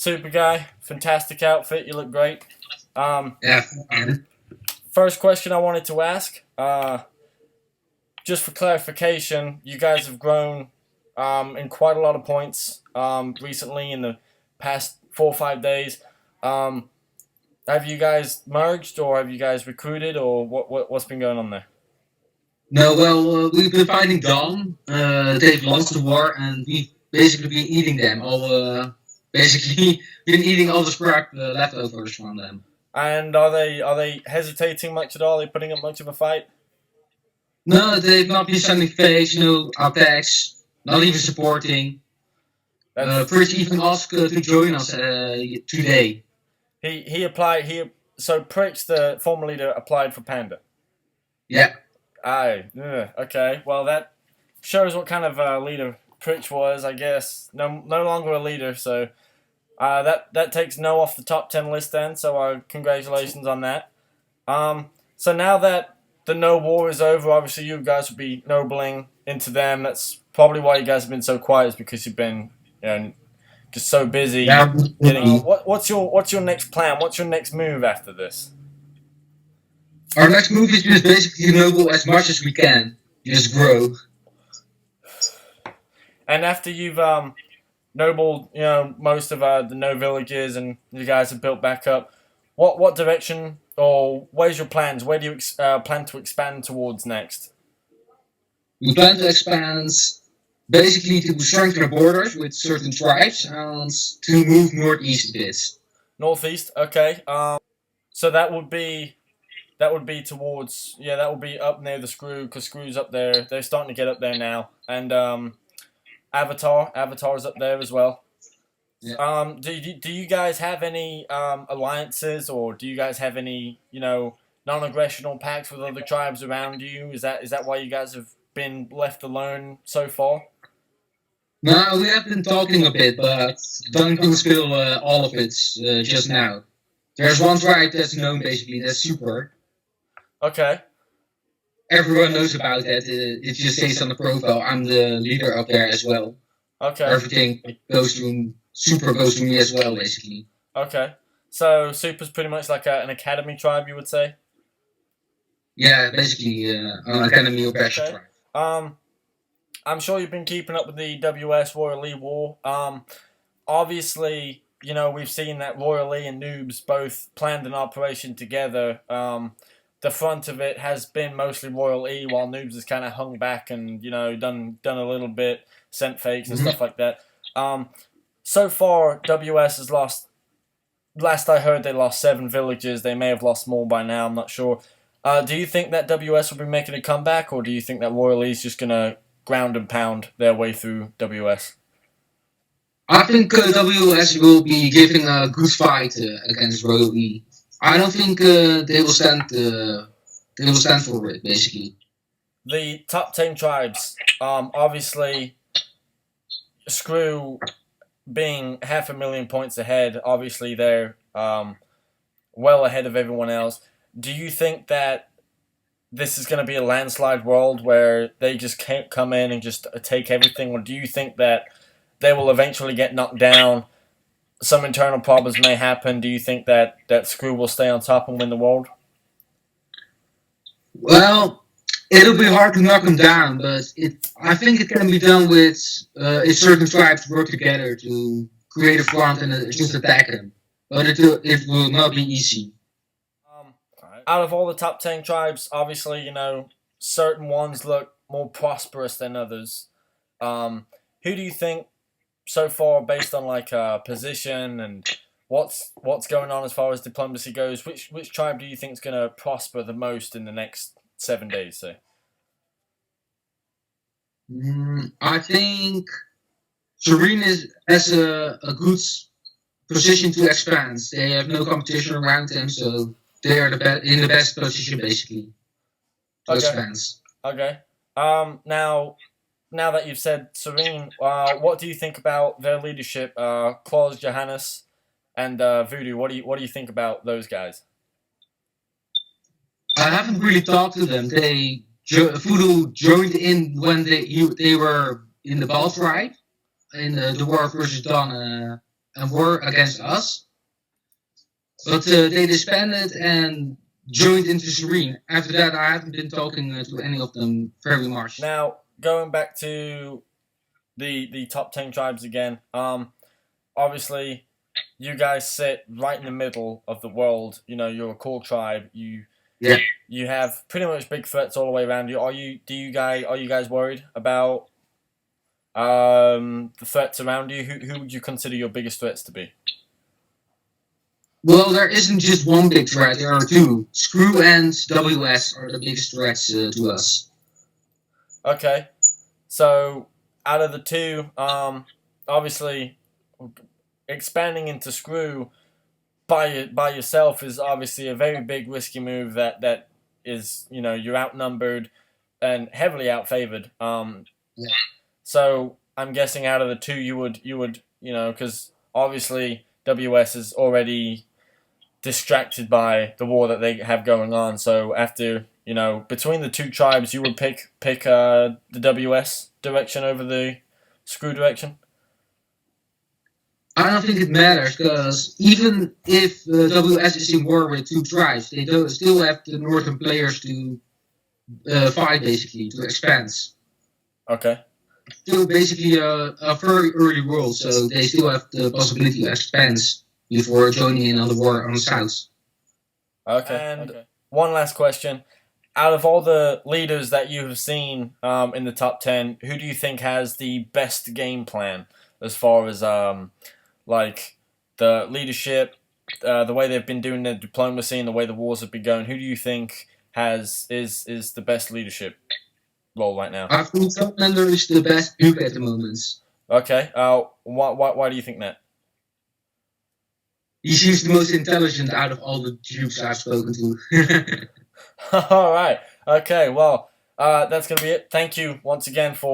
Super guy, fantastic outfit. You look great. Um, Yeah, and First question I wanted to ask, just for clarification, you guys have grown in quite a lot of points recently in the past 4 or 5 days. Um, have you guys merged or have you guys recruited or what's been going on there? no, well, we've been fighting Dawn. They've lost the war, and we've basically been eating them. All basically been eating all the scrap leftovers from them. And are they hesitating much at all? Are they putting up much of a fight? No, they've not been sending fakes, no attacks, not even supporting. That's Pritch even asked to join us today. he applied he so Pritch, the former leader, applied for Panda. Yeah, Aye, yeah, okay. Well, that shows what kind of leader Pritch was. I guess no longer a leader. So that takes no off the top 10 list then. So congratulations on that. So now that the no war is over, obviously you guys will be nobling into them. That's probably why you guys have been so quiet, is because you've been just so busy yeah. getting. What's your next plan? What's your next move after this? Our next move is just basically noble as much as we can. Just grow. And after you've nobled, most of the no villages, and you guys have built back up, what direction or where's your plans? Where do you plan to expand towards next? We plan to expand basically to strengthen our borders with certain tribes and to move northeast a bit. Northeast, okay. So that would be towards, that would be up near the Screw, because Screw's up there. They're starting to get up there now, and Avatar's up there as well. Yeah. Do you guys have any alliances, or do you guys have any non-aggressional pacts with other tribes around you? Is that why you guys have been left alone so far? No, we have been talking a bit, but don't spill all of it just now. There's one tribe that's known basically, that's Super. Okay, Everyone knows about that. It just says on the profile, I'm the leader up there as well. okay, Everything goes through Super goes through me as well, basically. okay. So Super's pretty much like an academy tribe, you would say. Yeah, basically an academy of pressure Okay. tribe. Um, I'm sure you've been keeping up with the WS Royal Lee War. Obviously, we've seen that Royal Lee and Noobs both planned an operation together. The front of it has been mostly Royal E, while Noobs has kind of hung back and done a little bit, sent fakes and stuff like that. So far, WS has lost. Last I heard, they lost 7 villages. They may have lost more by now. I'm not sure. Do you think that WS will be making a comeback, or do you think that Royal E is just gonna ground and pound their way through WS? I think WS will be giving a good fight against Royal E. I don't think they will stand. They will stand for it, basically. The top 10 tribes, obviously, Screw being 500,000 points ahead, obviously they're well ahead of everyone else. Do you think that this is going to be a landslide world where they just can't come in and just take everything, or do you think that they will eventually get knocked down? Some internal problems may happen. Do you think that Screw will stay on top and win the world? Well, it'll be hard to knock them down, but I think it can be done with if certain tribes work together to create a front and just attack them. But it will not be easy. Um, Out of all the top 10 tribes, obviously, certain ones look more prosperous than others. Who do you think so far, based on like position and what's going on as far as diplomacy goes, which tribe do you think is going to prosper the most in the next 7 days? Say. I think Serene has a good position to expand. They have no competition around them, so they are in the best position basically to Okay. expand. Okay. Now that you've said Serene, what do you think about their leadership? Klaus Johannes and Voodoo. What do you think about those guys? I haven't really talked to them. Voodoo joined in when they were in the Ball tribe in the war versus Dawn a war against us. But they disbanded and joined into Serene. After that, I haven't been talking to any of them very much. Now, going back to the top 10 tribes again, obviously, you guys sit right in the middle of the world. You know, you're a core tribe. You have pretty much big threats all the way around you. Are you guys worried about the threats around you? Who would you consider your biggest threats to be? Well, there isn't just one big threat. There are two. Screw and WS are the biggest threats to us. Okay, so out of the two, obviously, expanding into Screw by yourself is obviously a very big risky move. That is, you know, you're outnumbered and heavily outfavored. Yeah. So I'm guessing out of the two, you would you know, because obviously WS is already distracted by the war that they have going on. So after, you know, between the two tribes, you would pick the WS direction over the Screw direction. I don't think it matters, because even if WS is in war with two tribes, they still have the northern players to fight, basically, to expand. Okay. Still basically a very early world, so they still have the possibility to expand before joining in on the war on the south. Okay. And one last question. Out of all the leaders that you have seen in the top 10, who do you think has the best game plan as far as like the leadership, the way they've been doing their diplomacy and the way the wars have been going? Who do you think is the best leadership role right now? I think Commander is the best duke at the moment. Okay. Why do you think that? He seems the most intelligent out of all the dukes I've spoken to. All right. Okay. Well, that's gonna be it. Thank you once again for